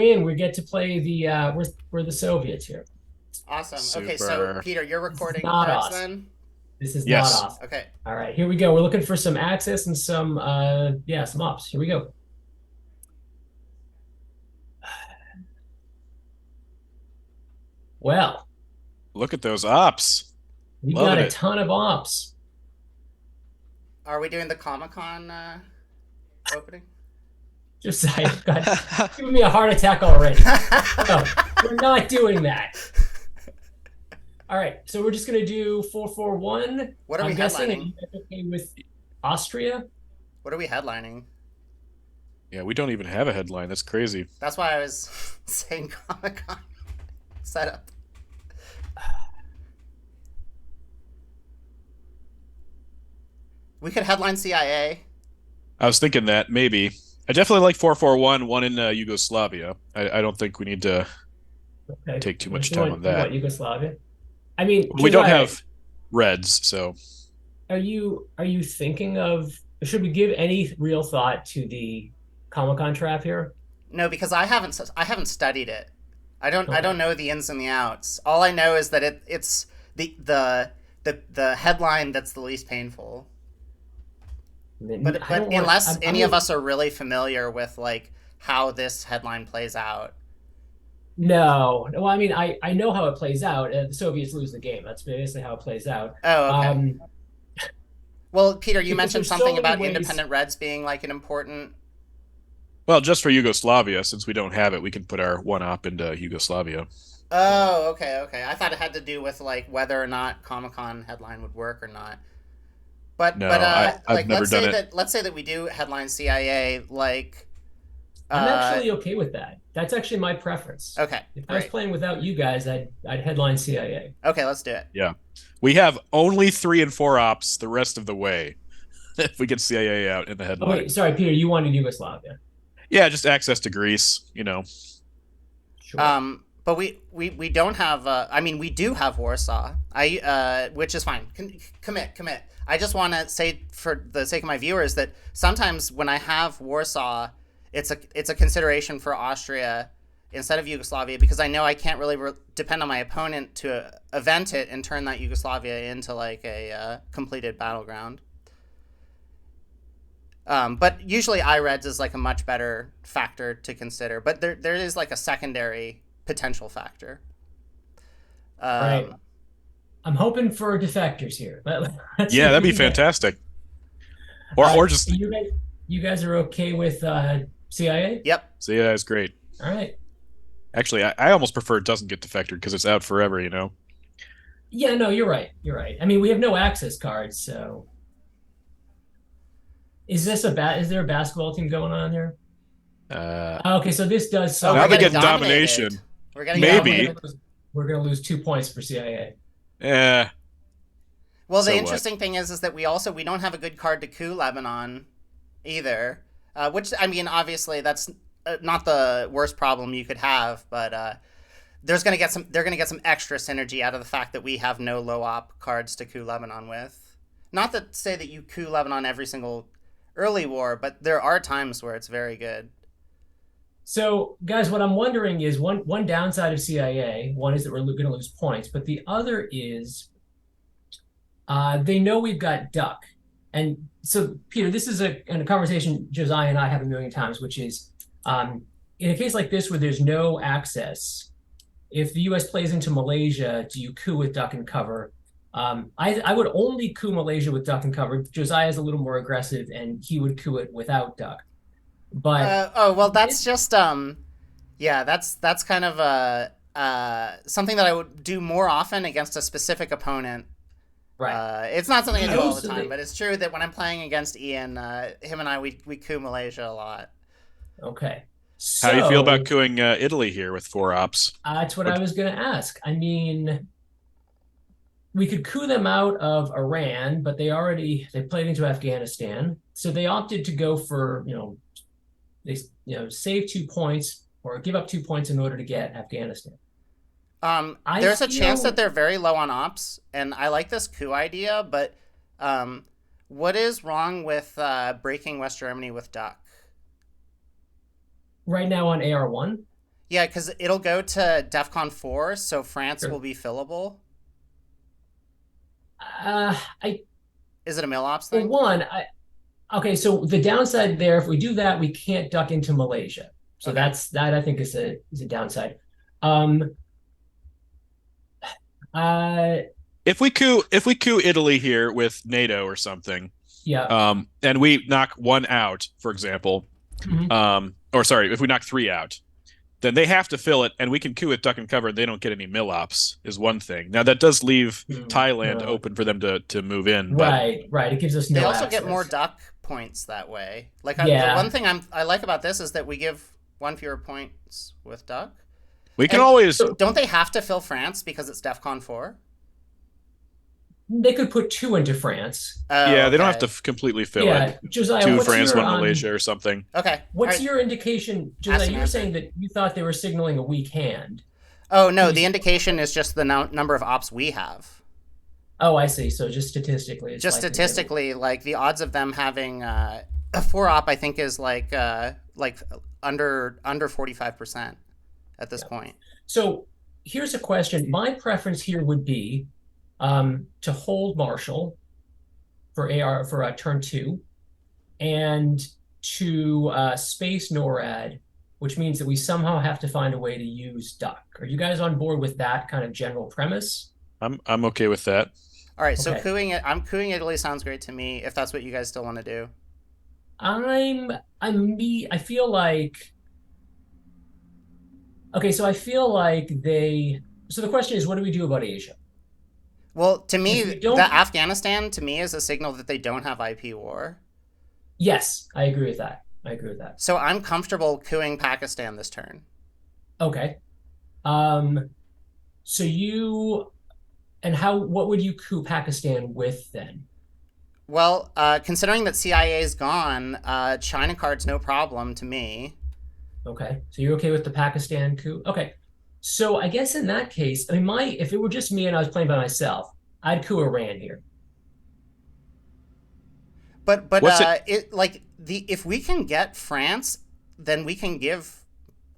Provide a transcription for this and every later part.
in, we get to play the we're the Soviets here. Awesome. Okay, so Super. Peter, you're This is recording not cards us. then? This is not Yes. us. Okay. All right, here we go. We're looking for some access and some some ups. Here we go. Well, Look at those ops. we got Loving a it. ton of ops. Are we doing the Comic-Con opening? Just I've got giving me a heart attack already. No, we're not doing that. All right, so we're just gonna do 441. What are we I'm guessing. Are headlining? you guys okay with Austria? What are we headlining? Yeah, we don't even have a headline. That's crazy. That's why I was saying Comic-Con setup. We could headline CIA. I was thinking that maybe. I definitely like 441, one in Yugoslavia. I don't think we need to Okay, take too let's much do time it. on that. What Yugoslavia? I mean, We don't Josiah, have Reds, so are you thinking of should we give any real thought to the Comic-Con trap here? No, because I haven't studied it. I don't Okay. know the ins and the outs. All I know is that it's the headline that's the least painful. But I don't want. unless I'm any of us are really familiar with like how this headline plays out. No. Well, I mean, I know how it plays out. The Soviets lose the game. That's basically how it plays out. Oh, okay. Um, Well, Peter, you because mentioned there's so something many about ways. independent Reds being like an important. well, just for Yugoslavia, since we don't have it, we can put our one op into Yugoslavia. Oh, okay, okay. I thought it had to do with like whether or not Comic Con headline would work or not. But No, I've like never done it. let's say that we do headline CIA like I'm uh actually okay with that. That's actually my preference. okay, If I was great. playing without you guys, I'd headline CIA. Okay, let's do it. Yeah. We have only 3 and 4 ops the rest of the way if we get CIA out in the Oh wait, headline. sorry, Peter, you wanted Yugoslavia. Yeah, just access to Greece. Sure. But we don't have. I mean, we do have Warsaw. Which is fine. Commit. I just want to say, for the sake of my viewers, that sometimes when I have Warsaw, it's a consideration for Austria instead of Yugoslavia because I know I can't really depend on my opponent to event it and turn that Yugoslavia into like a completed battleground. But usually IREDs is like a much better factor to consider. But there is like a secondary potential factor. All right. Um, I'm hoping for defectors here. Let's see Yeah, what that'd we be can get. fantastic. All Or right. just You guys are okay with CIA? yep. so yeah, it's great. All right. Actually, I almost prefer it doesn't get defected because it's out forever. Yeah, no, you're right. You're right. I mean, we have no access cards, so is there a basketball team going on here? Uh, Okay, so this does Oh, now we're suck. they getting get dominated. domination. We're getting Yeah, Maybe. dominated. we're gonna lose 2 points for CIA. Eh, Well, the so what? interesting thing is that we don't have a good card to coup Lebanon either. Which I mean, obviously that's not the worst problem you could have, but they're gonna get some extra synergy out of the fact that we have no low op cards to coup Lebanon with. Not to say that you coup Lebanon every single early war, but there are times where it's very good. So, guys, what I'm wondering is one downside of CIA. One is that we're going to lose points, but the other is they know we've got Duck, and so Peter, this is a conversation Josiah and I have a million times, which is in a case like this where there's no access, if the U.S. plays into Malaysia, do you coup with Duck and cover? I would only coup Malaysia with Duck and cover. Josiah is a little more aggressive, and he would coup it without Duck. But Oh well, this, that's just yeah, that's kind of something that I would do more often against a specific opponent. right. It's not something I do all Oh, the so time, but it's true that when I'm playing against Ian, him and I we coup Malaysia a lot. okay. How do you feel about So cooing Italy here with 4 ops? that's what I What? was going to ask. I mean, we could coup them out of Iran, but they played into Afghanistan, so they opted to go for they save 2 points or give up 2 points in order to get Afghanistan. I There's a chance that feel they're very low on ops, and I like this coup idea, but um, what is wrong with breaking West Germany with Duck? right now on AR1. Yeah, because it'll go to DEFCON 4, so France Sure. will be fillable. I Is it a MilOps for thing? one, okay. So the downside there, if we do that, we can't duck into Malaysia. So Okay. that I think is a downside. Um, uh, if we coup Italy here with NATO or something, yeah. and we knock one out, for example, Mhm. or sorry, if we knock three out, then they have to fill it, and we can coup it duck and cover. They don't get any MilOps is one thing. Now that does leave Thailand Uh, open for them to move in, but right. It gives us They no also get more access. duck points that way. Like the one Yeah. thing I like about this is that we give one fewer points with duck. we can And always. don't they have to fill France because it's DEFCON 4? They could put two into France. Oh, Yeah, they don't have okay. to completely fill Yeah, it. Josiah, Two France, one Malaysia, or something. Okay. All what's right. your indication, Ask Josiah? an You were answer. saying that you thought they were signaling a weak hand. Oh, no, Can the you- indication is just the number of ops we have. Oh, I see. So just statistically, it's Just likely that- statistically, like the odds of them having a 4 op, I think, is like under 45% at this point. So here's a question. My preference here would be to hold Marshall for AR for turn 2, and to space NORAD, which means that we somehow have to find a way to use duck. Are you guys on board with that kind of general premise? I'm okay with that. All right, so Okay. cooing Italy sounds great to me if that's what you guys still want to do. I feel like okay, so I feel like so the question is, what do we do about Asia? Well, to If me, we the don't, Afghanistan to me is a signal that they don't have IP war. yes, I agree with that. I agree with that. So I'm comfortable cooing Pakistan this turn. Okay. Um, so what would you coup Pakistan with then? Well, considering that CIA is gone, China card's no problem to me. Okay. So you're okay with the Pakistan coup? Okay. So I guess in that case, I mean, if it were just me and I was playing by myself, I'd coup Iran here. But What's it? it like the if we can get France, then we can give.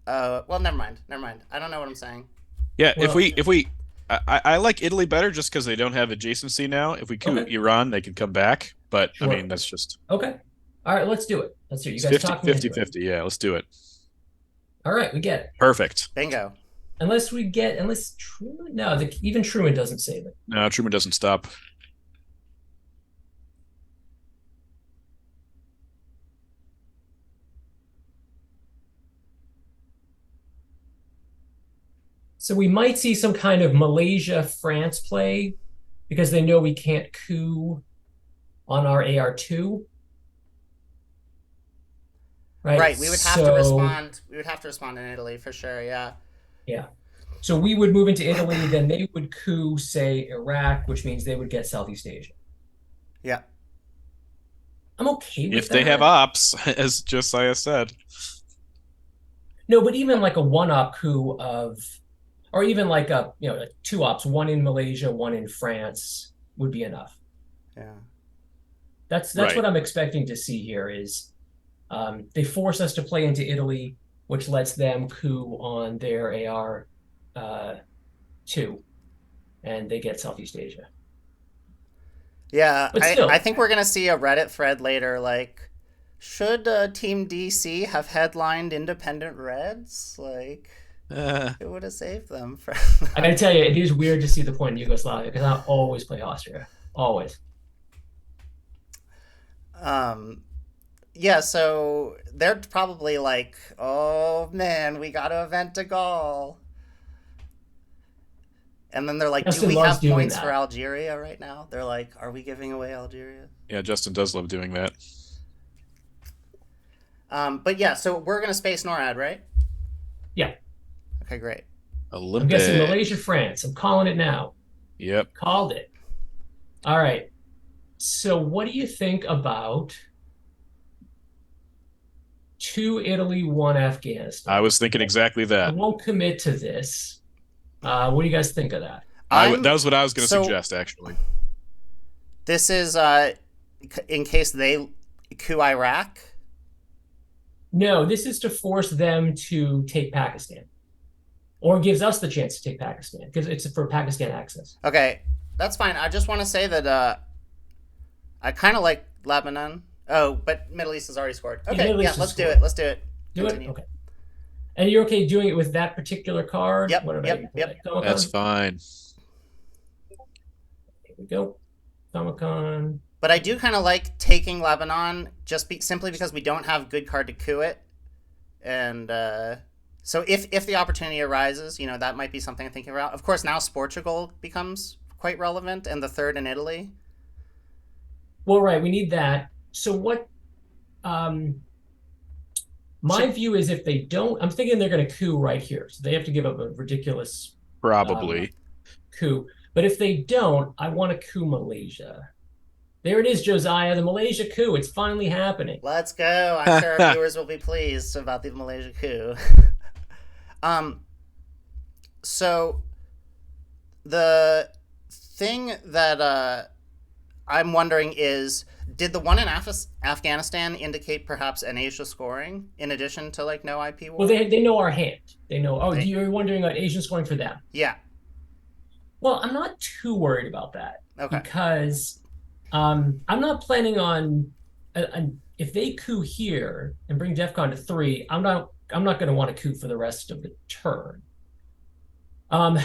Well, never mind. Never mind. I don't know what I'm saying. Yeah, Well, I like Italy better just because they don't have adjacency now. If we coup okay, Iran, they can come back. But I mean, sure. that's just Okay. All right, let's do it. Let's do it. You it's guys 50, talk me 50, into it. 50. Yeah, let's do it. All right, we get it. Perfect. Bingo. Unless Truman, no, even Truman doesn't save it. No, Truman doesn't stop. So we might see some kind of Malaysia France play because they know we can't coup on our AR2, right? Right. We would have to respond. We would have to respond in Italy for sure. Yeah. Yeah. So we would move into Italy, then they would coup, say, Iraq, which means they would get Southeast Asia. Yeah. I'm okay with If they that. have ops, as Josiah said. No, but even like a one-op coup or even like two ops, one in Malaysia, one in France would be enough. Yeah. That's Right. what I'm expecting to see here is they force us to play into Italy, which lets them coup on their AR2, and they get Southeast Asia. Yeah. But still, I think we're gonna see a Reddit thread later. Like, should Team DC have headlined Independent Reds? Like, it would have saved them. I gotta tell you, it is weird to see the point in Yugoslavia because I always play Austria, always. Yeah, so they're probably like, oh man, we got to event de Gaulle. And then they're like, do Justin we loves have doing points that. for Algeria right now? They're like, are we giving away Algeria? Yeah, Justin does love doing that. But yeah, so we're going to space NORAD, right? Yeah, Okay, great. I'm guessing Olympic. Malaysia, France. I'm calling it now. Yep. Called it. All right. So what do you think about 2 Italy, 1 Afghanistan? I was thinking exactly I that. won't commit to this. What do you guys think of that? That was what I was going to so- suggest, actually. This is in case they coup Iraq. No, this is to force them to take Pakistan. or gives us the chance to take Pakistan because it's for Pakistan access. Okay, that's fine. I just want to say that I kind of like Lebanon. Oh, but Middle East has already scored. Okay, yeah, let's do it. Let's do it. Do it? Okay. And you're okay doing it with that particular card? Yep, yep. That's fine. Here we go. Comic-Con. But I do kind of like taking Lebanon simply because we don't have good card to coup it. And so if the opportunity arises, you know, that might be something I'm thinking about. Of course, now Portugal becomes quite relevant, and the third in Italy. Well, right, we need that. So what my view is if they don't, I'm thinking they're going to coup right here. So they have to give up a ridiculous probably coup. But if they don't, I want to coup Malaysia. There it is, Josiah, the Malaysia coup. It's finally happening. Let's go. I'm sure our viewers will be pleased about the Malaysia coup. So the thing that I'm wondering is, did the one in Afghanistan indicate perhaps an Asia scoring in addition to like no IP war? Well, they know our hand. They know. Oh, you're wondering about Asian scoring for them? Yeah. Well, I'm not too worried about that. Okay. Because I'm not planning on if they coup here and bring DEFCON to 3. I'm not going to want to coup for the rest of the turn.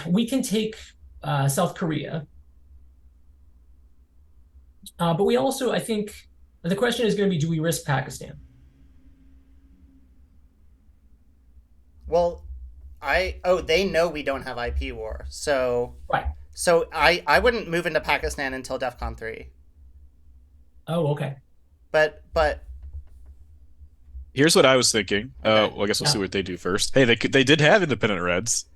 We can take South Korea. But we also, I think, the question is going to be, do we risk Pakistan? Well, they know we don't have IP war, so right. So I wouldn't move into Pakistan until DEFCON 3. Oh, okay. But here's what I was thinking. Okay. Well, I guess we'll see what they do first. Hey, they did have independent Reds.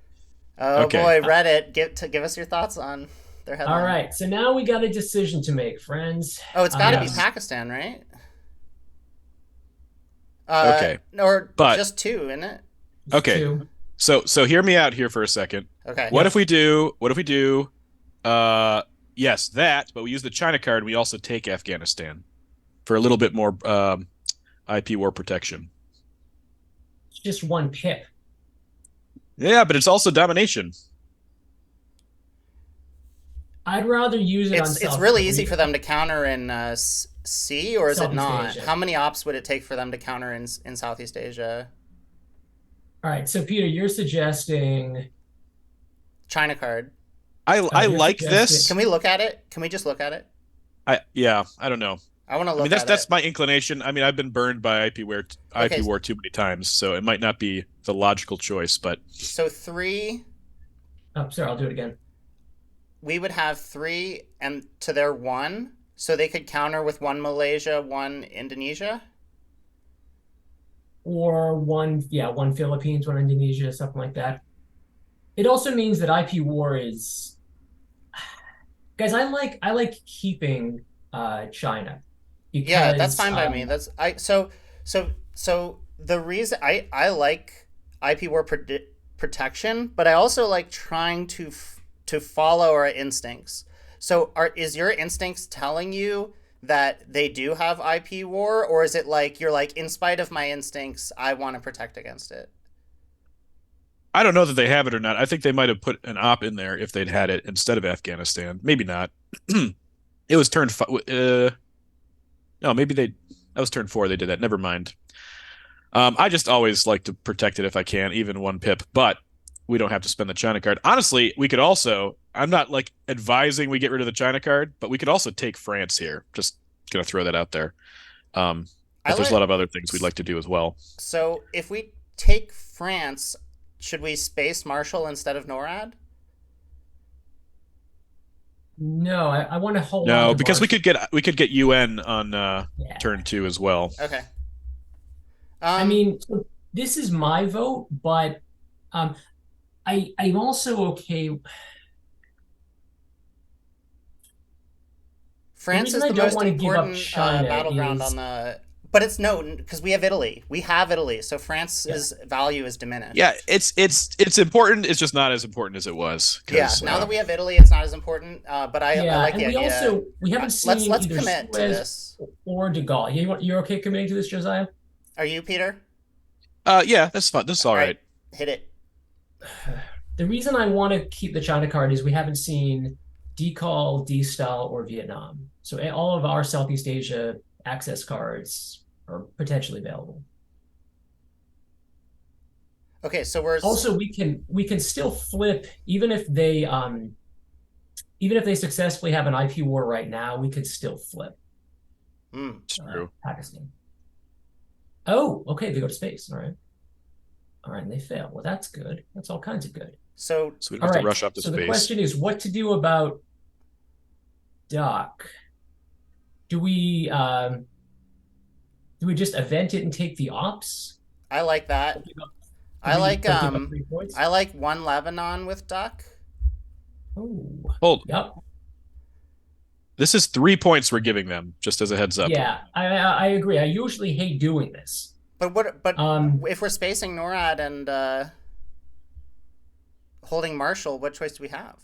Oh okay. Boy, Reddit, give us your thoughts on their headline. All right, so now we got a decision to make, friends. Oh, it's got to be Pakistan, right? Okay. Or just 2, isn't it? Okay. 2. So hear me out here for a second. Okay. What if we do? Yes, that. But we use the China card. And we also take Afghanistan for a little bit more IP war protection. It's just 1 pip. Yeah, but it's also domination. I'd rather use it on South It's really Korea. easy for them to counter in C, or is Southeast it not? Asia. How many ops would it take for them to counter in Southeast Asia? All right, so Peter, you're suggesting China card. I like this. Can we look at it? Can we just look at it? I don't know. I want to look. That's my inclination. I mean, I've been burned by IP war too many times, so it might not be the logical choice. But so 3. Oh, sorry, I'll do it again. We would have 3 and to their 1, so they could counter with 1 Malaysia, 1 Indonesia. Or 1 Philippines, 1 Indonesia, something like that. It also means that IP war is, guys. I like keeping China. Because, yeah, that's fine by me. So the reason I like IP war protection, but I also like trying to follow our instincts. So is your instincts telling you that they do have IP war, or is it like you're like, in spite of my instincts, I want to protect against it? I don't know that they have it or not. I think they might have put an op in there if they'd had it instead of Afghanistan. Maybe not. It was turn 5. No, maybe that was turn 4. They did that. Never mind. I just always like to protect it if I can, even 1 pip. But we don't have to spend the China card. Honestly, we could also. I'm not like advising we get rid of the China card, but we could also take France here. Just gonna throw that out there. But there's a lot of other things we'd like to do as well. So if we take France, should we space Marshall instead of NORAD? No, I want to hold. No, because we could get UN on turn 2 as well. Okay. I mean, this is my vote, but I'm also okay. France is the most important battleground on the. But it's because we have Italy. We have Italy, so France's value is diminished. Yeah, it's important. It's just not as important as it was. Yeah, now that we have Italy, it's not as important. But I like the idea. We haven't seen let's either commit to this. Or De Gaulle. You're okay committing to this, Josiah? Are you, Peter? Yeah, that's fine. This is all right. Hit it. The reason I want to keep the China card is we haven't seen Decall, D-Style, or Vietnam. So all of our Southeast Asia access cards are potentially available. Okay, so we're Also, we can still flip even if they successfully have an IP war right now, we could still flip It's true. Pakistan. Oh, okay, they go to space. All right. All right, and they fail. Well, that's good. That's all kinds of good. so So we don't All have right. to rush up to So the space. question is what to do about Duck. Do we just event it and take the ops? I like that. Give up I like give up 3 points? I like one Lebanon with duck. Oh, Hold. yep. This is 3 points we're giving them, just as a heads up. Yeah, I agree. I usually hate doing this. But Um, if we're spacing NORAD and holding Marshall, what choice do we have?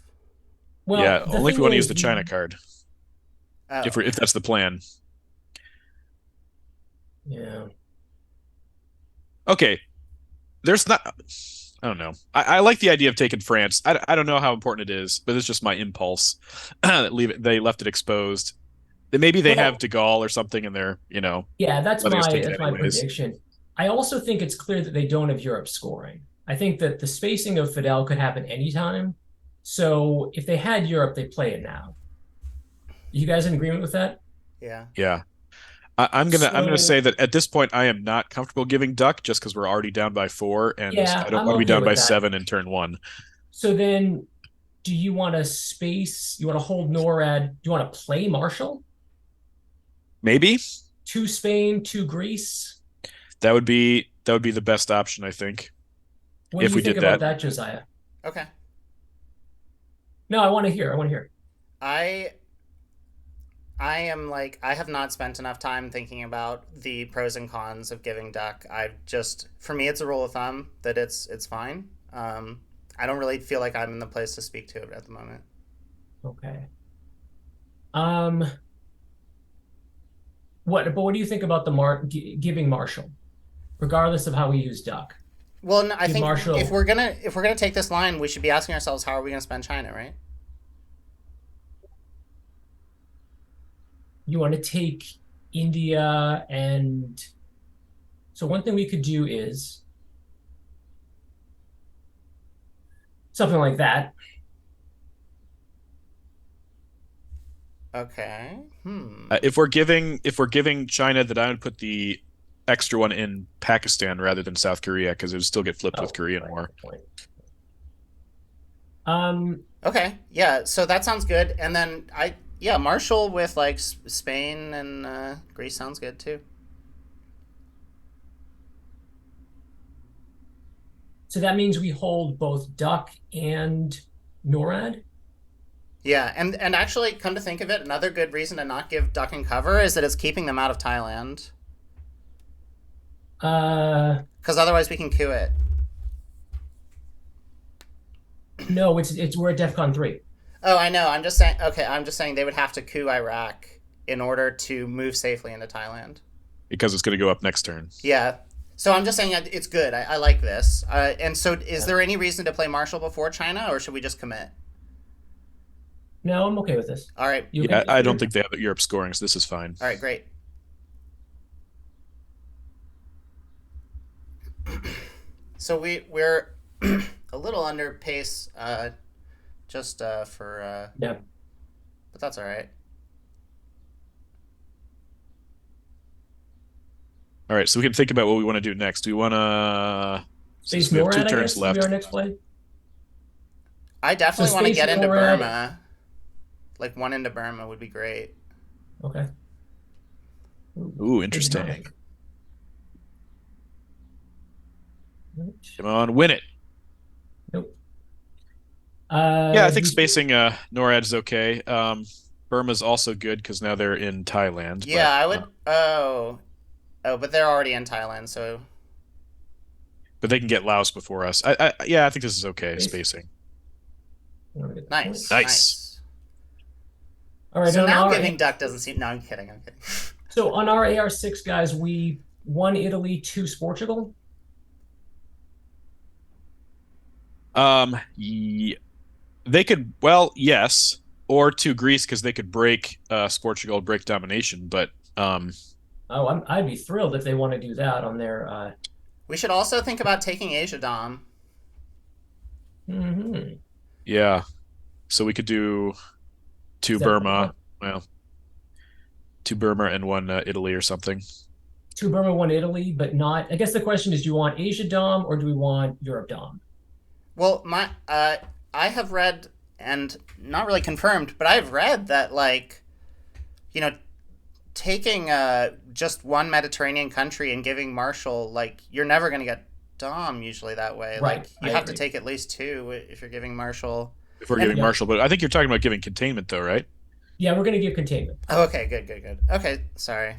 well, Yeah, the only if we thing want to use is the China card. Oh. If that's the plan. Yeah. Okay. There's not. I don't know. I like the idea of taking France. I don't know how important it is, but it's just my impulse. They left it exposed. Maybe they have Well, De Gaulle or something in there, yeah, that's letting us my take it that's my anyways. prediction. I also think it's clear that they don't have Europe scoring. I think that the spacing of Fidel could happen anytime. So if they had Europe, they play it now. You guys in agreement with that? Yeah. Yeah. I'm gonna So say that at this point I am not comfortable giving Duck just because we're already down by 4, and yeah, I don't I'm want to be okay down by with that. 7 in turn 1. So then do you want to space? You want to hold NORAD? Do you want to play Marshall? Maybe 2 Spain, 2 Greece? that would be the best option, I think, What do if you we think did about that. that, Josiah? Okay. No, I want to hear. I want to hear. I I am like I have not spent enough time thinking about the pros and cons of giving duck. I've just for me it's a rule of thumb that it's fine. I don't really feel like I'm in the place to speak to it at the moment. Okay. Um, what do you think about the giving Marshall, regardless of how we use duck? Well, no, I Give think Marshall. if we're gonna take this line, we should be asking ourselves how are we gonna spend China, right? You want to take India, and so one thing we could do is something like that. Okay. If we're giving China, that I would put the extra one in Pakistan rather than South Korea because it would still get flipped with Oh, Korean right, War. good point. Um, Okay. Yeah. So that sounds good. And then yeah, Marshall with like Spain and Greece sounds good too. so that means we hold both duck and NORAD. Yeah, and actually, come to think of it, another good reason to not give duck and cover is that it's keeping them out of Thailand. Uh, Because otherwise, we can coup it. no, we're at DEFCON 3. Oh, I know. I'm just saying. Okay, I'm just saying they would have to coup Iraq in order to move safely into Thailand. Because it's going to go up next turn. Yeah. So I'm just saying it's good. I like this. And so, is there any reason to play Marshall before China, or should we just commit? No, I'm okay with this. All right. You Yeah, okay? I don't think they have Europe scoring, so this is fine. All right. Great. So we're a little under pace, just for Yeah. but that's all right. All right, so we can think about what we want to do next. Do we want to? Space Since we have 2 NORAD, I turns guess, would be left. our next play. I definitely So want to Space get into NORAD. Burma. Like one into Burma would be great. Okay. Ooh, interesting. Good night. Come on, win it. Nope. Yeah, I think do you- spacing NORAD is okay. Burma's also good because now they're in Thailand. Yeah, but, I would. Oh, but they're already in Thailand, so but they can get Laos before us. Yeah, I think this is okay spacing. nice, Nice. All right. So on now our- giving duck doesn't seem. No, I'm kidding. I'm kidding. So on our AR6, guys, we 1 Italy, 2 Portugal. Ye They could, well, yes, or to Greece because they could break Portugal, break domination. But Oh, I'd be thrilled if they want to do that on their. We should also think about taking Asia Dom. Mhm. yeah, so we could do two Is that Burma, well, two Burma and one Italy or something. two Burma, one Italy, but not? I guess the question is, do you want Asia Dom or do we want Europe Dom? Well, I have read and not really confirmed, but I've read that like, you know, taking just one Mediterranean country and giving Marshall like you're never going to get Dom usually that way. Right, Like you I have to agree. take at least two if you're giving Marshall. If we're And giving Yeah, Marshall, but I think you're talking about giving containment though, right? yeah, we're gonna give containment. oh, okay, good, good, good. Okay, sorry.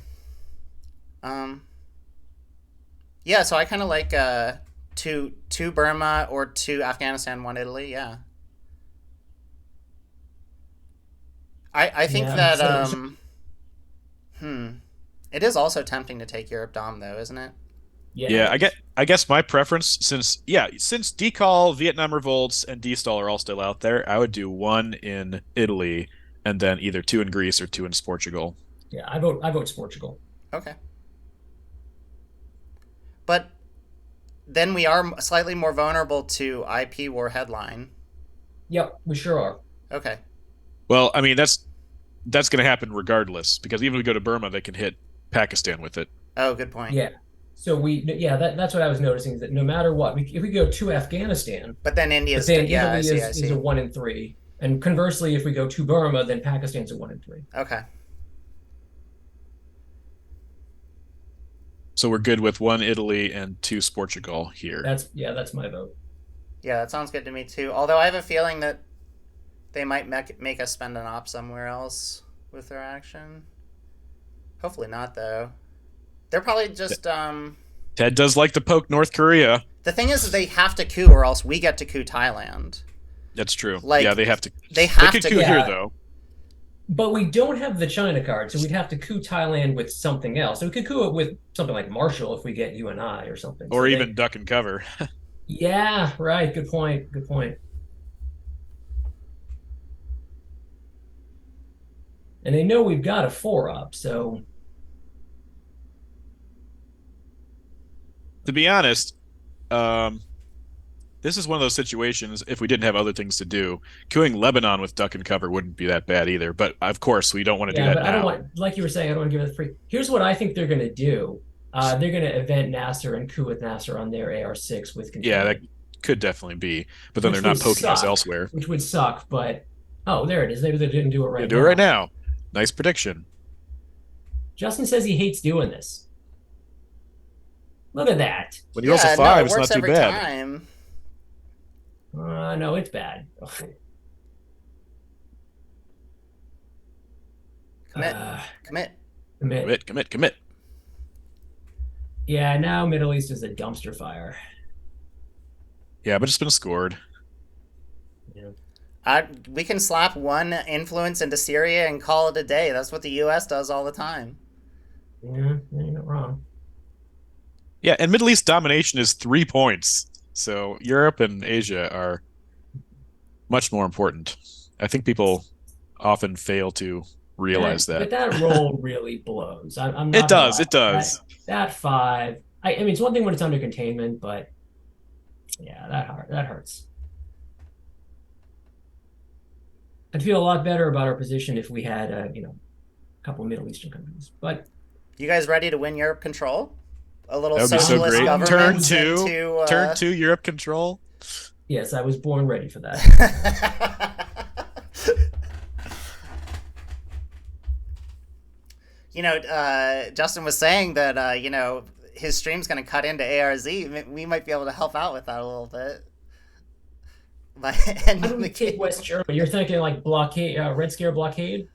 Um, yeah, so I kind of like two Burma or two Afghanistan, one Italy. Yeah, I think Yeah, that so hmm, it is also tempting to take Europe Dom though, isn't it? yeah, Yeah, it is. I guess my preference since Decall, Vietnam Revolts, and D-Stall are all still out there, I would do one in Italy and then either two in Greece or two in Portugal. Yeah, I vote Portugal. Okay, but then we are slightly more vulnerable to IP war headline. Yep, we sure are. Okay, Well, I mean that's going to happen regardless because even if we go to Burma, they can hit Pakistan with it. oh, good point. Yeah. So yeah, that's what I was noticing is that no matter what, if we go to Afghanistan, But then but India's then yeah, I Italy see, I is a see. 1 in 3, and conversely, if we go to Burma, then Pakistan's a 1 in 3. Okay, So we're good with one Italy and two Portugal here. That's my vote. yeah, that sounds good to me too. Although I have a feeling that they might make us spend an op somewhere else with their action. Hopefully not, though. They're probably just Ted does like to poke North Korea. the thing is that they have to coup or else we get to coup Thailand. That's true. Like Yeah, they have to. they They have could to coup here Yeah, though, but we don't have the China card, so we'd have to coup Thailand with something else. So we could coup it with something like Marshall if we get you and I or something. or even duck and cover. Yeah, right. Good point. Good point. And they know we've got a 4 up, so To be honest, um, this is one of those situations. If we didn't have other things to do, queuing Lebanon with duck and cover wouldn't be that bad either. But of course, we don't want to do yeah, that but I don't now. want, like you were saying, I don't want to give it free. Here's what I think they're going to do. They're going to event Nasser and coup with Nasser on their AR6 with Yeah, that containment, could definitely be. But then they're which would not poking us suck. elsewhere. Which would suck, but oh, there it is. Maybe they didn't do it Gonna right do it right now. now. Nice prediction. Justin says he hates doing this. Look at that. When he rolls a Yeah, no, five, it it's not works too every bad. time. No, it's bad. Commit, Uh, commit. commit. Commit, commit, commit. Yeah, now Middle East is a dumpster fire. Yeah, but it's been scored. Yeah. We can slap one influence into Syria and call it a day. That's what the U.S. does all the time. Yeah, you're not wrong. Yeah, and Middle East domination is 3 points. So Europe and Asia are much more important. I think people often fail to realize But that. that roll really blows. I'm It not gonna does, lie. it does. That 5. I mean, it's one thing when it's under containment, but yeah, that hurts. I'd feel a lot better about our position if we had a couple of Middle Eastern countries. But You guys ready to win Europe control? A little That would be so socialist great. government Turn into. two, Europe control. yes, I was born ready for that. Justin was saying that his stream's going to cut into ARZ. We might be able to help out with that a little bit. By I ending don't the take game. West Germany. You're thinking like blockade, Red Scare blockade?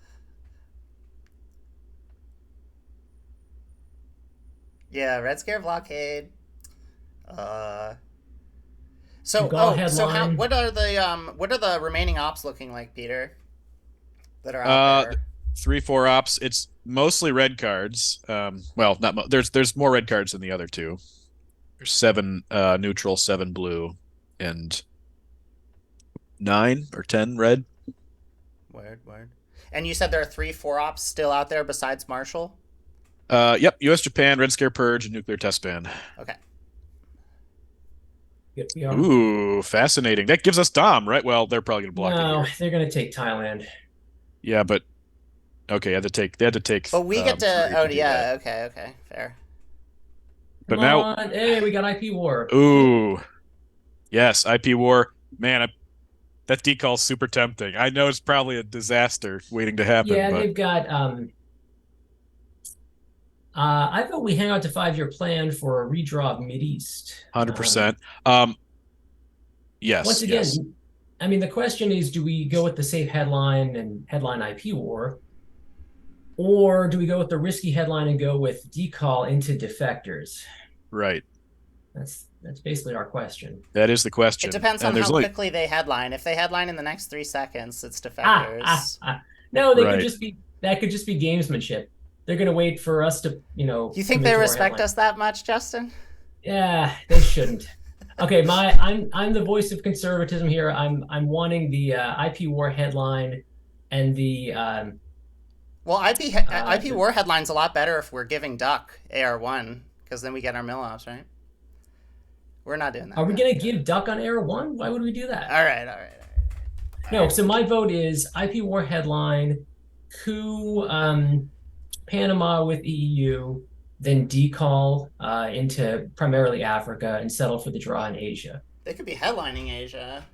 Yeah, Red Scare blockade. Uh, Gauntlet so how? headline. What are the remaining ops looking like, Peter? That are out Uh, there. 3, 4 ops. It's mostly red cards. Well, not there's more red cards than the other two. There's 7 neutral, 7 blue, and 9 or 10 red. Word. And you said there are 3 4 ops still out there besides Marshall? Yep, U.S., Japan, Red Scare Purge, and Nuclear Test Ban. Okay. Yep, we are. Ooh, fascinating. That gives us Dom, right? Well, they're probably gonna block it No, here. they're going to take Thailand. Yeah, but okay, they had to take. But we get to. 3 Oh, do yeah. that. Okay. Fair. But Come now, on. Hey, we got IP war. ooh, yes, IP war. Man, that decal's super tempting. I know it's probably a disaster waiting to happen, Yeah, but they've got I thought we hang out to 5-year plan for a redraw of Mideast. 100%. Once Yes, yes. again, I mean, the question is, do we go with the safe headline and headline IP war, or do we go with the risky headline and go with decal into defectors? Right. That's basically our question. That is the question. It depends on how quickly they headline. If they headline in the next 3 seconds, it's defectors. No, they Right. could just be that could just be gamesmanship. They're gonna wait for us to, You think commit they to our respect headline. us that much, Justin? Yeah, they shouldn't. Okay, I'm the voice of conservatism here. I'm wanting the IP war headline and the Well, IP war headline's a lot better if we're giving Duck AR1, because then we get our mill ops, right? We're not doing that. Are we gonna give Duck on Air One? Why would we do that? All right. No, so my vote is IP war headline, coup Panama with EU, then decal into primarily Africa and settle for the draw in Asia. They could be headlining Asia.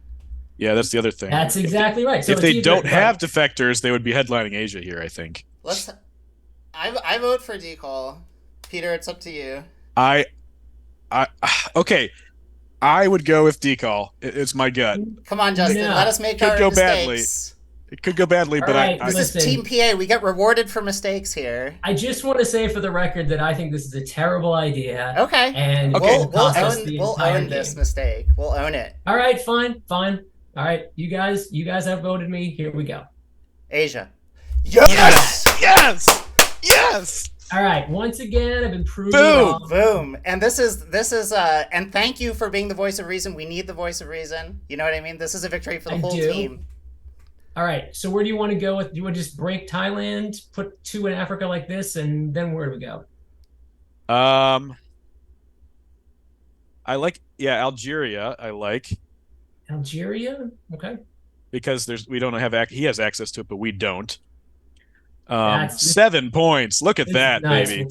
Yeah, that's the other thing. That's exactly right. So if they don't have defectors, they would be headlining Asia here, I think. I vote for decal. Peter, it's up to you. Okay. I would go with decal. It's my gut. Come on, Justin. No. Let us make our mistakes. Badly. It could go badly, but right, this is Team PA. We get rewarded for mistakes here. I just want to say for the record that I think this is a terrible idea. Okay. And we'll own this mistake. We'll own it. All right, fine. All right, you guys have voted me. Here we go. Asia. Yes. All right. Once again, I've been proven wrong. Boom. And this is and thank you for being the voice of reason. We need the voice of reason. You know what I mean? This is a victory for the whole team. All right. So where do you want to go with? Do you want to just break Thailand, put 2 in Africa like this, and then where do we go? I like Algeria. I like Algeria. Okay. Because we don't have he has access to it, but we don't. 7 points. Look at that, nice. baby.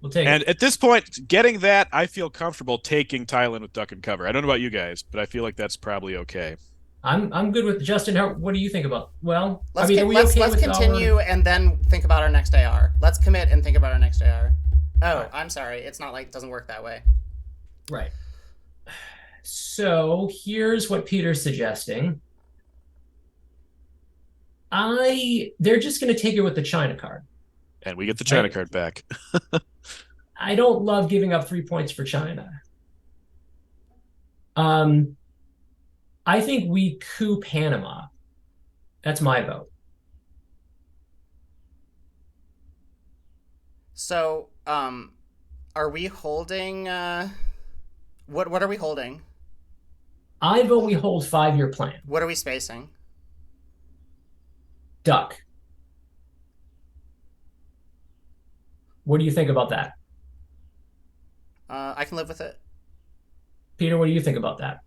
We'll take it. And at this point, getting that, I feel comfortable taking Thailand with duck and cover. I don't know about you guys, but I feel like that's probably okay. I'm good with Justin. What do you think about? Well, let's continue and then think about our next AR. Let's commit and think about our next AR. Oh, right. I'm sorry. It's not like it doesn't work that way. Right. So here's what Peter's suggesting. They're just going to take it with the China card. And we get the China card back. I don't love giving up 3 points for China. I think we coup Panama. That's my vote. So, are we holding? What are we holding? I vote we hold 5-year plan. What are we spacing? Duck. What do you think about that? I can live with it. Peter, what do you think about that?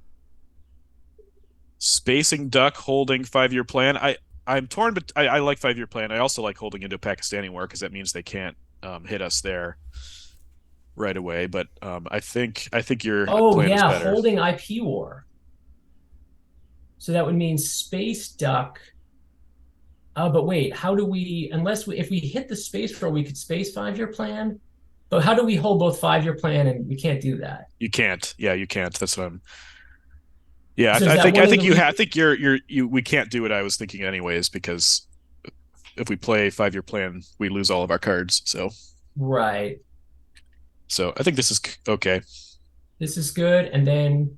Spacing duck, holding 5-year plan. I'm torn, but I like 5-year plan. I also like holding into Pakistani war because that means they can't hit us there right away. But I think your plan is better. Holding IP war. So that would mean space duck. But wait, how do we? If we hit the space throw, we could space 5-year plan. But how do we hold both 5-year plan and we can't do that? You can't. Yeah, you can't. That's what I'm. Yeah, so I think we can't do what I was thinking anyways, because if we play 5-year plan, we lose all of our cards. So right. So I think this is okay. This is good. And then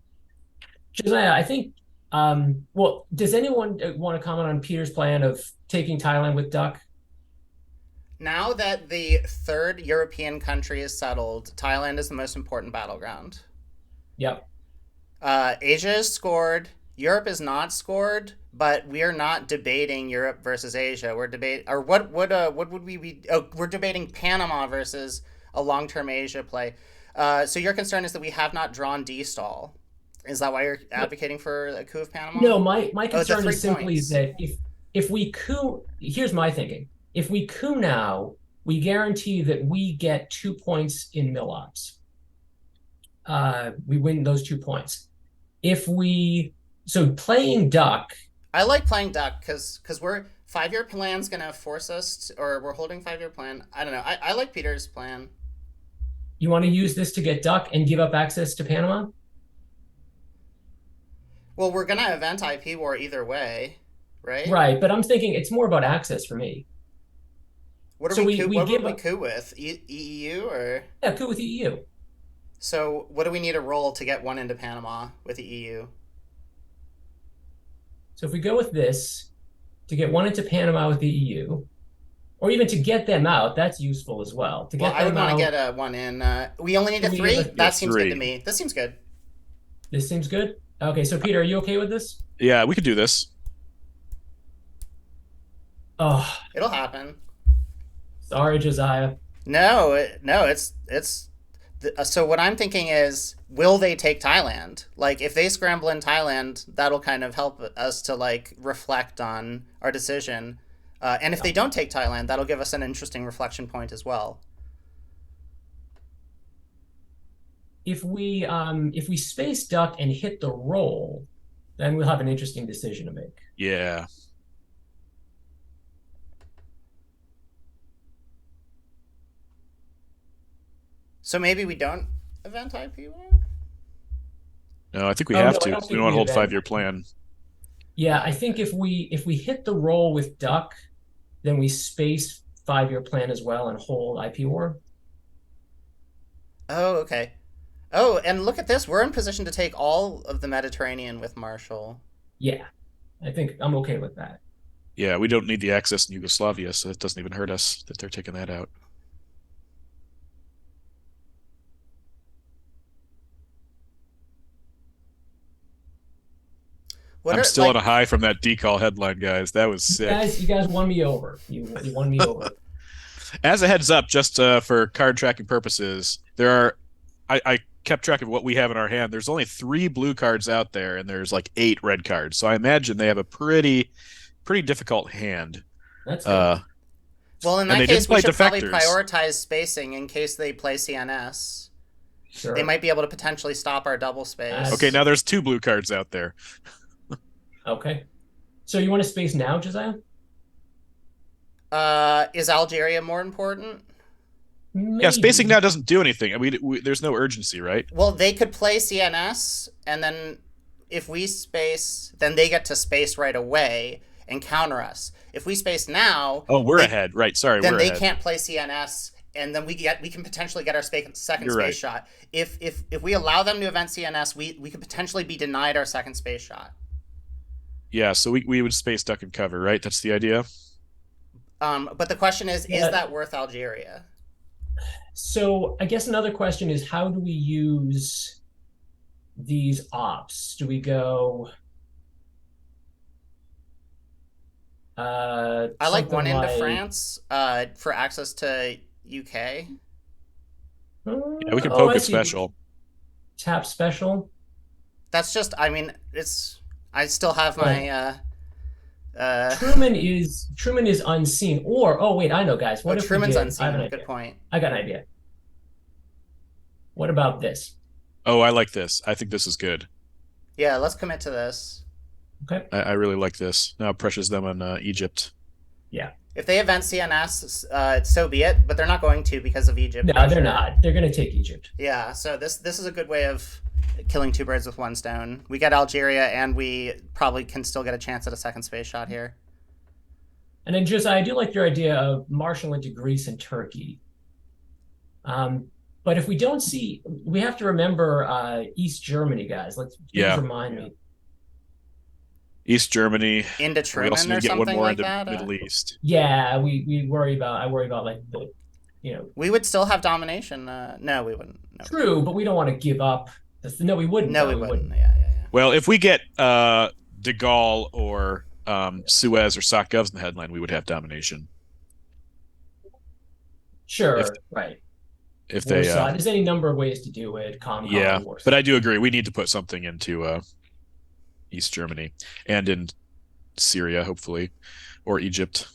Josiah, I think well, does anyone want to comment on Peter's plan of taking Thailand with duck? Now that the 3rd European country is settled, Thailand is the most important battleground. Yep. Asia is scored. Europe is not scored, but we are not debating Europe versus Asia. We're debate or what would we be? Oh, we're debating Panama versus a long-term Asia play. So your concern is that we have not drawn D stall. Is that why you're advocating for a coup of Panama? No, my Oh, the concern is simply points. that if we coup, here's my thinking. If we coup now, we guarantee that we get 2 points in mill-ops. We win those 2 points. So playing duck. I like playing duck because we're 5-year plan's gonna force us to, or we're holding 5-year plan. I don't know. I like Peter's plan. You want to use this to get duck and give up access to Panama? Well, we're gonna event IP war either way, right? Right, but I'm thinking it's more about access for me. What are So we? What give would we up, coup with? EU or? yeah, coup with the EU. So what do we need to roll to get one into Panama with the EU? So if we go with this to get one into Panama with the EU, or even to get them out, that's useful as well. To Well, get I would them want to out, get one in. We only need a we 3. give That seems good three. to me. This seems good. this seems good. Okay, so Peter, are you okay with this? Yeah, we could do this. Oh, It'll happen. sorry, Josiah. No, it's. So what I'm thinking is, will they take Thailand? Like, if they scramble in Thailand, that'll kind of help us to like reflect on our decision. And if they don't take Thailand, that'll give us an interesting reflection point as well. If we space duck and hit the roll, then we'll have an interesting decision to make. Yeah. So maybe we don't event IP war? No, I think we Oh, have no, I to. don't 'Cause we think don't want to we hold event. 5-year plan. Yeah, I think if we hit the roll with duck, then we space 5-year plan as well and hold IP war. Oh, okay. Oh, and look at this. We're in position to take all of the Mediterranean with Marshall. Yeah, I think I'm okay with that. Yeah, we don't need the access in Yugoslavia, so it doesn't even hurt us that they're taking that out. I'm still on a high from that decal headline, guys. That was sick. You guys won me over. You won me over. As a heads up, just for card tracking purposes, I kept track of what we have in our hand. There's only 3 blue cards out there, and there's like 8 red cards. So I imagine they have a pretty difficult hand. That's good. Well, in And they that case, didn't play we should probably defectors. prioritize spacing in case they play CNS. Sure. They might be able to potentially stop our double space. Okay, now there's 2 blue cards out there. Okay. So you want to space now, Josiah? Is Algeria more important? Maybe. Yeah, spacing now doesn't do anything. I mean, there's no urgency, right? Well, they could play CNS, and then if we space, then they get to space right away and counter us. If we space now, Oh, we're ahead. Right. Sorry, then we're they ahead. can't play CNS, and then we can potentially get our second You're space right. shot. If we allow them to event CNS, we could potentially be denied our second space shot. Yeah, so we would space duck and cover, right? That's the idea. But the question is Yeah. that worth Algeria? So I guess another question is, how do we use these ops? Do we go? I like something one into like, France for access to UK. Yeah, we can Oh, poke I a see. special. Tap special. That's just, I mean, I still have my Truman is unseen. Or wait, I know, guys. What if we Truman's did? I unseen. have an Good idea. point. I got an idea. What about this? Oh, I like this. I think this is good. Yeah, let's commit to this. Okay. I really like this. Now it pressures them on Egypt. Yeah. If they event CNS, so be it. But they're not going to because of Egypt. No, they're not. They're going to take Egypt. Yeah. So this is a good way of killing 2 birds with 1 stone. We get Algeria, and we probably can still get a chance at a second space shot here. And then Josiah, I do like your idea of Marshall into Greece and Turkey. But if we don't see, we have to remember East Germany, guys. Please Yeah. remind me. East Germany. Into We Truman also need or to get one something more like into that. Middle East. Yeah, I worry about like the, We would still have domination. No, we wouldn't. No, true, but we don't want to give up. No, we wouldn't. no, though, we wouldn't. Yeah. Well, if we get De Gaulle or Suez or Sakovs in the headline, we would have domination. If Sure, right. if they Warsaw. There's any number of ways to do it. yeah, Warsaw. but I do agree we need to put something into East Germany and in Syria, hopefully, or Egypt.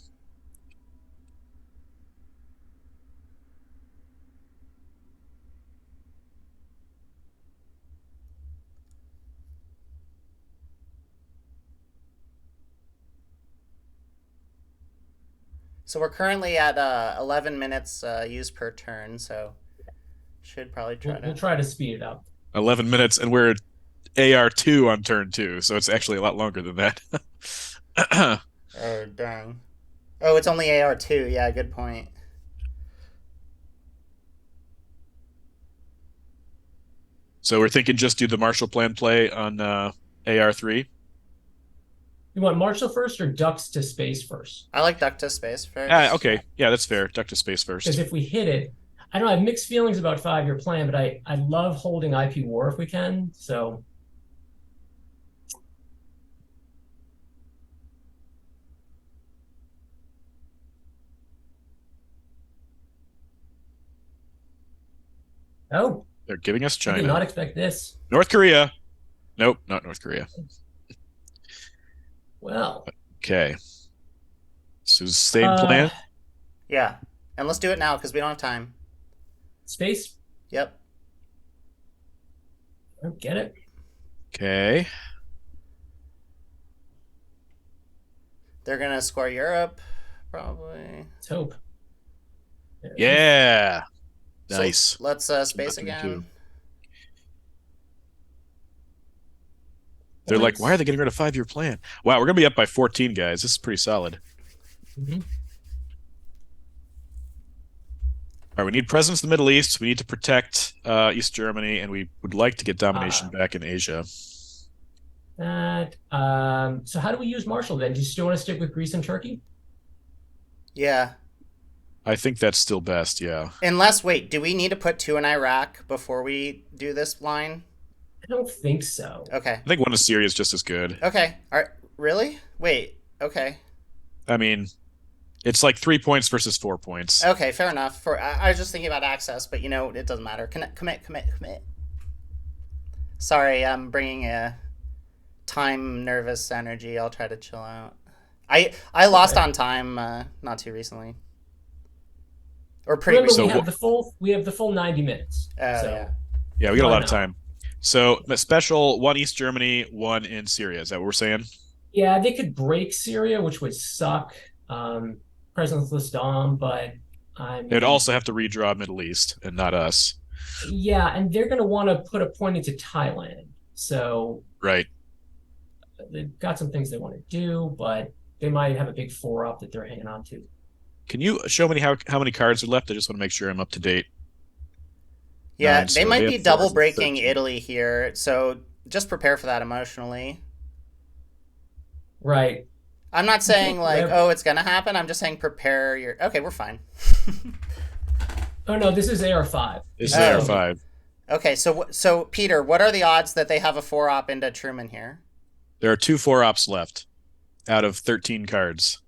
So we're currently at 11 minutes used per turn, so should probably try We'll try to speed it up. 11 minutes, and we're AR2 on turn 2, so it's actually a lot longer than that. Oh, dang. Oh, it's only AR2. Yeah, good point. So we're thinking just do the Marshall Plan play on AR3. You want Marshall first or ducks to space first? I like duck to space first. Okay, yeah, that's fair. Duck to space Because first. if we hit it, I don't know, I have mixed feelings about 5-year plan, but I love holding IP war if we can. So oh, They're giving us I did China. not expect this. North Korea. Nope, not North Korea. Well, Okay. So same plan. Yeah. And let's do it now because we don't have time. Space. Yep. I don't get it. Okay. They're going to score Europe, probably. Let's hope. There it is. Yeah. So Nice. let's space Nothing to again. do. They're like, Points. why are they getting rid of 5-year plan? Wow, we're gonna be up by 14, guys. This is pretty solid. Mhm. All right, we need presence in the Middle East. We need to protect East Germany, and we would like to get domination back in Asia. That. So how do we use Marshall then? Do you still want to stick with Greece and Turkey? Yeah. I think that's still best, yeah. Unless, wait, do we need to put 2 in Iraq before we do this line? I don't think so. Okay. I think one in Syria is just as good. Okay. All right. Really? Wait. Okay. I mean, it's like 3 points versus 4 points. Okay, fair enough. I was just thinking about access, but it doesn't matter. Commit. Sorry, I'm bringing a time nervous energy. I'll try to chill out. I lost on time not too recently. Or pretty Remember, recently. we have the full 90 minutes. So Yeah. Yeah, we got a Why lot of not? time. So special, 1 East Germany, 1 in Syria. Is that what we're saying? yeah, they could break Syria, which would suck. President's Dom, but They'd also have to redraw Middle East and not us. yeah, and they're going to want to put a point into Thailand. So Right. they've got some things they want to do, but they might have a big 4-up that they're hanging on to. Can you show me how many cards are left? I just want to make sure I'm up to date. Yeah, 9, they so might they be have double 4, breaking 13. Italy here, so just prepare for that emotionally. Right. I'm not saying like, Whatever. oh, it's gonna happen. I'm just saying prepare your. Okay, we're fine. Oh no, this is AR5. This is Oh. AR5. Okay, so Peter, what are the odds that they have a 4-op into Truman here? There are 2 4-ops left out of 13 cards.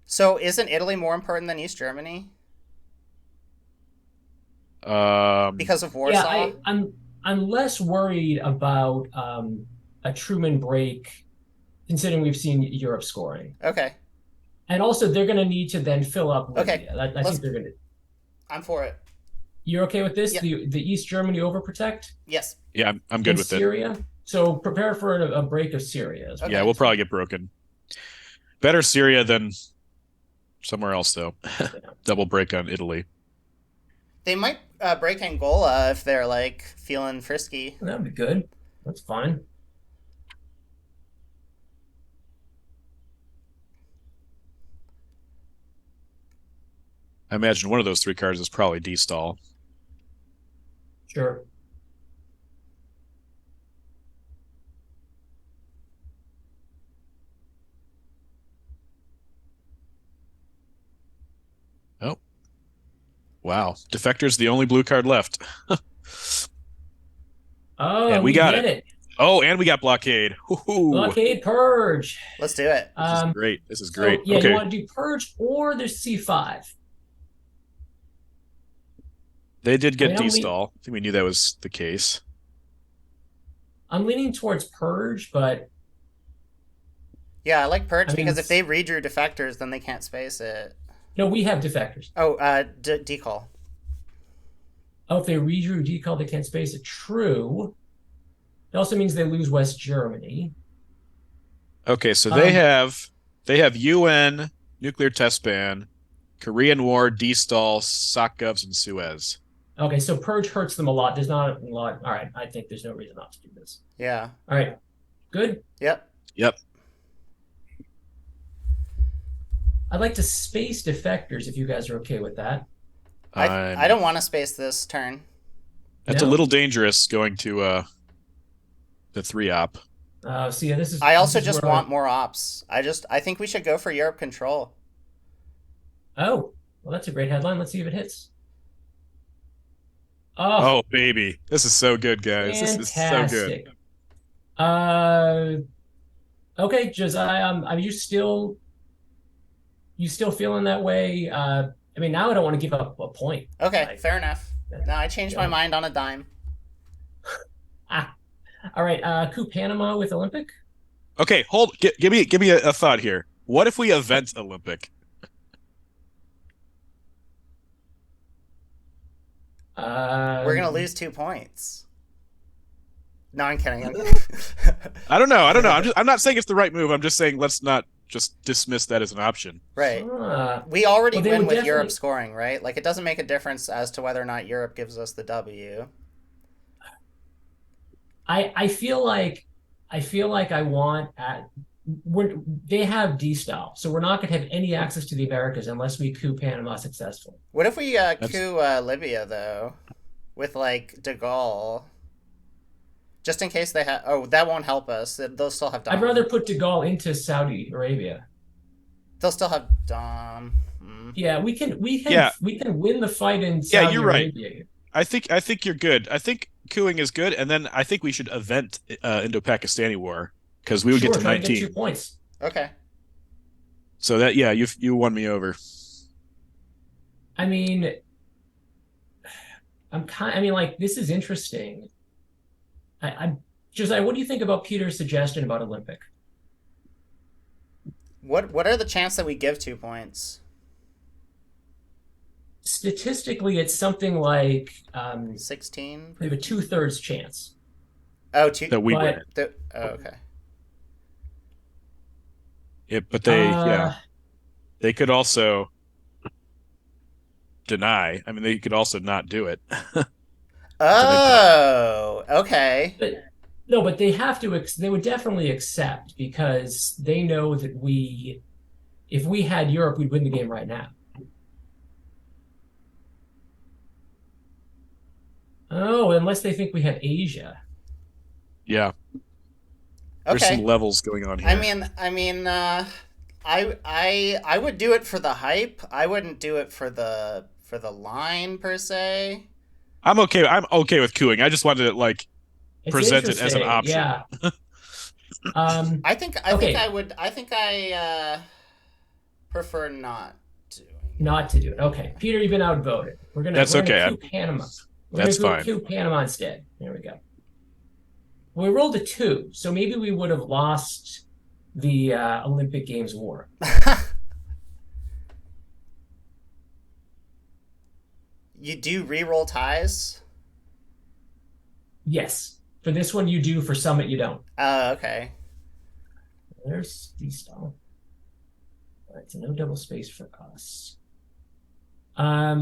So isn't Italy more important than East Germany because of Warsaw? Yeah, I'm less worried about a Truman break, considering we've seen Europe scoring, Okay, and also they're going to need to then fill up Libya. Okay, I think they're going to. I'm for it. You're okay with this? Yeah. The East Germany overprotect Yes. Yeah, I'm good in with it. Syria. So prepare for a break of Syria. Okay. Yeah, we'll probably get broken. Better Syria than somewhere else, though. Double break on Italy. They might break Angola if they're like feeling frisky. That'd be good. That's fine. I imagine one of those 3 cards is probably D-stall. Sure. Oh. Wow. Defector's the only blue card left. Oh, And we got get it. Oh, and we got blockade. Woo-hoo. Blockade purge. Let's do it. This is great. This is So, great. yeah, Okay. you want to do purge or there's C5. They did get I mean, destall. I think we knew that was the case. I'm leaning towards purge, but Yeah, I like purge I mean, because if they redrew defectors, then they can't space it. no, we have defectors. Oh, decall. Oh, if they redrew decall, they can't space it. True. It also means they lose West Germany. Okay, so they have UN, nuclear test ban, Korean War, destall, sock govs, and Suez. Okay, so purge hurts them a lot. There's not a lot. All right, I think there's no reason not to do this. Yeah. All right, good. Yep. I'd like to space defectors if you guys are okay with that. I don't want to space this turn. That's No? a little dangerous going to the 3-op. So yeah, this is. I also this is just where want more ops. I think we should go for Europe control. Oh, well, that's a great headline. Let's see if it hits. Oh, Oh, baby. This is so good, guys. fantastic. This is so good. Okay, Josiah, are you still feeling that way? I mean, now I don't want to give up a point. Okay, Like, fair enough. No, I changed my mind on a dime. All right, coup Panama with Olympic. Okay, give me a thought here. What if we event Olympic? We're gonna lose 2 points. No, I'm kidding. I don't know. I'm not saying it's the right move. I'm just saying let's not just dismiss that as an option. Right. Uh, We already Well, they win would with definitely- Europe scoring, right? Like, it doesn't make a difference as to whether or not Europe gives us the W. I feel like I want they have D style, so we're not going to have any access to the Americas unless we coup Panama successfully. What if we coup Libya, though? With, like, de Gaulle? Just in case they have... Oh, that won't help us. They'll still have Dom. I'd rather put de Gaulle into Saudi Arabia. They'll still have Dom. Yeah, we can Yeah. win the fight in Saudi you're right. Arabia. I think you're good. I think cooing is good, and then I think we should event Indo-Pakistani War because we would get to try to 19. 2 points. Okay. So that you won me over. I mean, like, this is interesting. Josiah, what do you think about Peter's suggestion about Olympic? What are the chances that we give 2 points? Statistically, it's something like 16? we have a 2/3 chance. Oh, two. That we But- win. Oh, okay. Yeah, but they could also deny. I mean, they could also not do it. Oh, okay. But they have to. They would definitely accept because they know that if we had Europe, we'd win the game right now. Oh, unless they think we have Asia. Yeah. There's Okay. some levels going on here. I would do it for the hype. I wouldn't do it for the line per se. I'm okay with cooing. I just wanted to It's present it as an interesting, option. Yeah. I think Okay. I prefer not to. Not to do it. Okay, Peter, you've been outvoted. That's okay. Coup Panama. That's fine. Coup Panama instead. There we go. We rolled a 2, so maybe we would have lost the Olympic Games war. You do re-roll ties? Yes. For this one, you do. For Summit, you don't. Oh, okay. There's the stall. All right, so no double space for us. All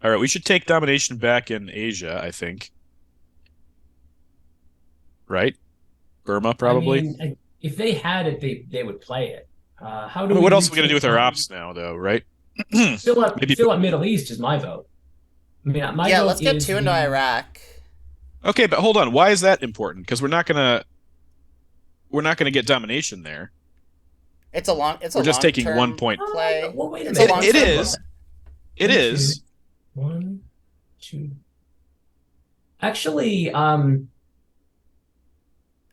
right, we should take domination back in Asia, I think. Right? Burma, probably. I mean, if they had it, they would play it. How do I mean, we what else are we going to do retake with our domination? ops now, though, right? Fill up Maybe- Middle East is my vote. I mean, my Yeah, vote let's get is 2 into Iraq. Okay, but hold on. Why is that important? Because we're not gonna get domination there. It's a long. It's a We're just taking long-term 1 point. play. Well, wait a It's minute. a long It term is. play. It is. 1, 2. Actually,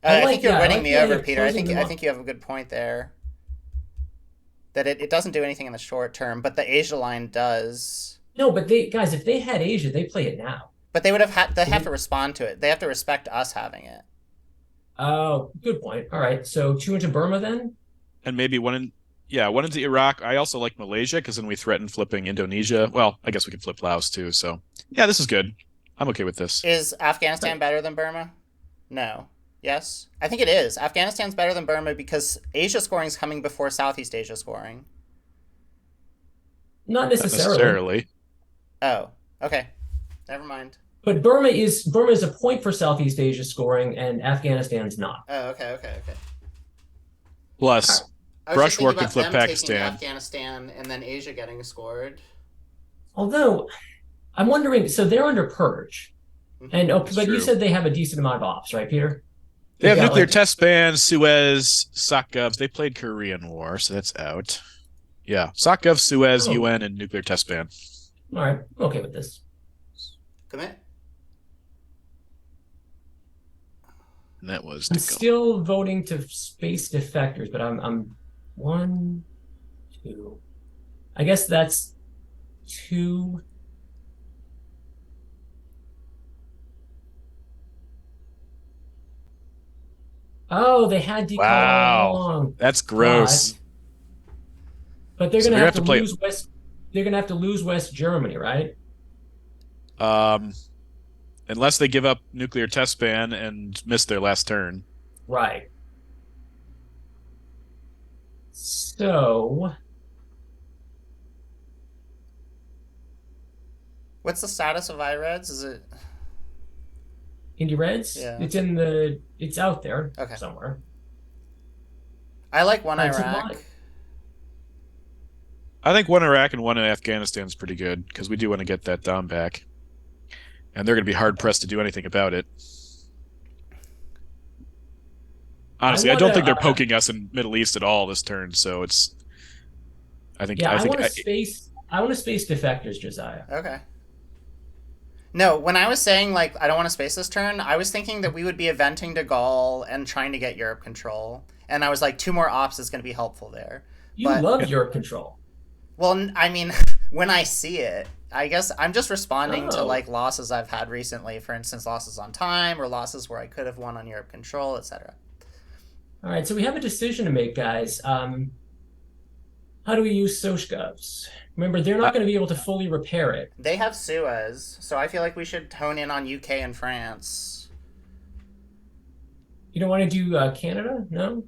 I think you're I winning like me the idea over, of Peter. closing them I up. think you have a good point there. That it doesn't do anything in the short term, but the Asia line does. No, but they guys, if they had Asia, they play it now. But they So have to respond to it. They have to respect us having it. oh, good point. All right, so two into Burma then. And maybe one into Iraq. I also like Malaysia because then we threaten flipping Indonesia. Well, I guess we can flip Laos too. So yeah, this is good. I'm okay with this. Is All Afghanistan right. better than Burma? No. Yes? I think it is. Afghanistan's better than Burma because Asia scoring is coming before Southeast Asia scoring. Not Not necessarily, necessarily. Oh, okay. Never mind. but Burma is a point for Southeast Asia scoring, and Afghanistan's not. Oh, okay. All right. Plus, I was just thinking brushwork can about flip them taking Pakistan. Afghanistan and then Asia getting scored. Although I'm wondering, so they're under purge, and Mm-hmm. It's but you true. said they have a decent amount of ops, right, Peter? They They've have got nuclear like, test ban, Suez, SOCGov. They played Korean War, so that's out. Yeah, SOCGov, Suez, oh, UN, and nuclear test ban. all right, I'm okay with this. Commit. And that was I'm to go. still voting to space defectors, but I'm one, two. I guess that's two. Oh, they had decall all Wow, along, that's but gross. but they're So gonna they're gonna have have to to play. lose West. They're gonna have to lose West Germany, right? Um, unless they give up nuclear test ban and miss their last turn. Right. So What's the status of IREDs? Is it Indy Reds, yeah? it's out there Okay. somewhere. I like one All right, so Iraq. I think one Iraq and one in Afghanistan is pretty good because we do want to get that Dom back, and they're going to be hard pressed to do anything about it. I Honestly, I want don't to think they're poking us in Middle East at all this turn. So it's. I think. yeah, I I think. want to space I want to space defectors, Josiah. Okay. No, when I was saying like I don't want to space this turn, I was thinking that we would be eventing de Gaulle and trying to get Europe control, and I was like two more ops is going to be helpful there. You But love Europe control. well, I mean, when I see it, I guess I'm just responding to Oh. like losses I've had recently. For instance, losses on time or losses where I could have won on Europe control, etc. All right, so we have a decision to make, guys. How do we use Sochgovs? Remember, they're Uh, not going to be able to fully repair it. They have Suez, so I feel like we should hone in on UK and France. You don't want to do Canada? No?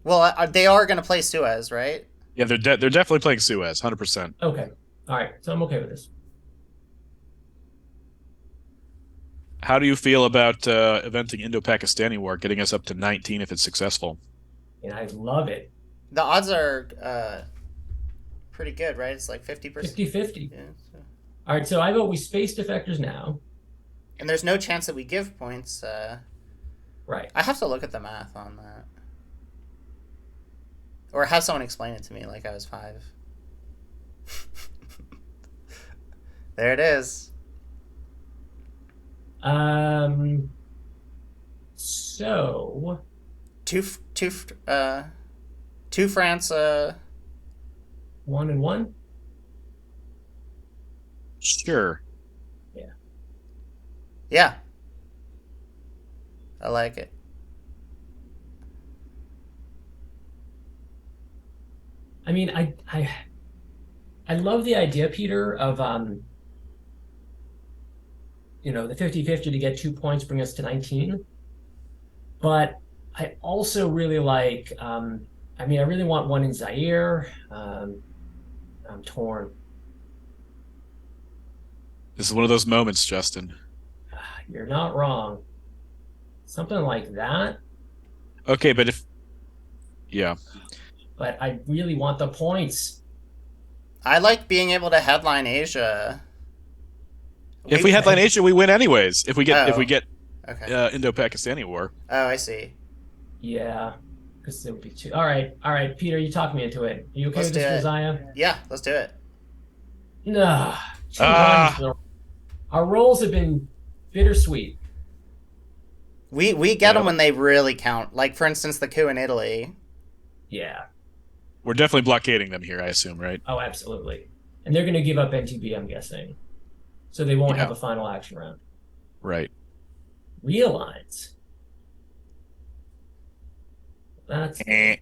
Well, they are going to play Suez, right? yeah, they're definitely playing Suez, 100%. Okay. All right, so I'm okay with this. How do you feel about eventing Indo-Pakistani War, getting us up to 19 if it's successful? And I love it. The odds are pretty good, right? It's like 50%. 50-50. Yeah, so. All right, so I vote we space defectors now. And there's no chance that we give points. Right. I have to look at the math on that. Or have someone explain it to me like I was 5. There it is. So Two, two France. 1 and 1. Sure. Yeah, I like it. I mean, I love the idea, Peter, of the 50-50 to get 2 points, bring us to 19. But I also really like, I really want one in Zaire. I'm torn. This is one of those moments, Justin. You're not wrong. Something like that. Okay, but yeah, But I really want the points. I like being able to headline Asia. if we headline Asia, we win anyways. If we get Okay. Indo-Pakistani War. Oh, I see. Yeah, because it would be 2. All right, Peter, you talked me into it. Are you okay Let's with this, do it. Josiah? Yeah, let's do it. No. 2 Ah. runs. Our rolls have been bittersweet. We get them when they really count. Like, for instance, the coup in Italy. Yeah. We're definitely blockading them here, I assume, right? Oh, absolutely. And they're going to give up NTB, I'm guessing. So they won't Yeah. have a final action round. Right. Realigns. That's Eh.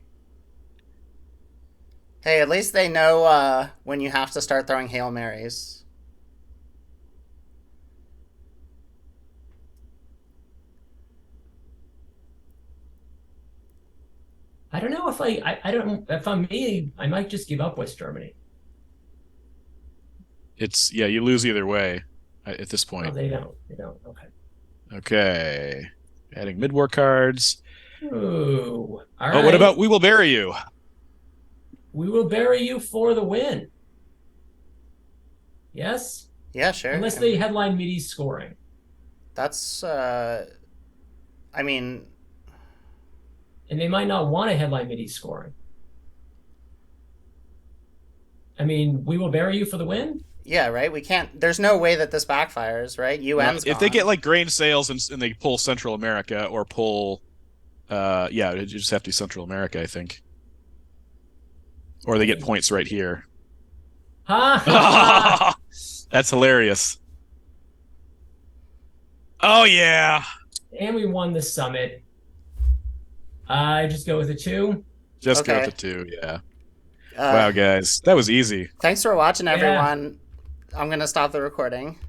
Hey, at least they know when you have to start throwing Hail Marys. I don't know if I don't if I'm me, I might just give up West Germany. It's yeah, you lose either way at this Oh, point. they don't. They don't. Okay. Okay. Adding mid-war cards. Ooh. All Oh, what right. about We Will Bury You? We will bury you for the win. Yes? Yeah, sure. Unless they headline Midis scoring. That's I mean, And they might not want to headline Midis scoring. I mean, we will bury you for the win? yeah, right? We can't there's no way that this backfires, right? UN's If they gone. get like grain sales and they pull Central America or pull yeah, you just have to be Central America, I think. Or they get points right here. Ha ha! That's hilarious. Oh yeah. And we won the summit. I just go with a 2. Just go Okay. with the 2, yeah. Wow, guys. That was easy. Thanks for watching, everyone. I'm going to stop the recording.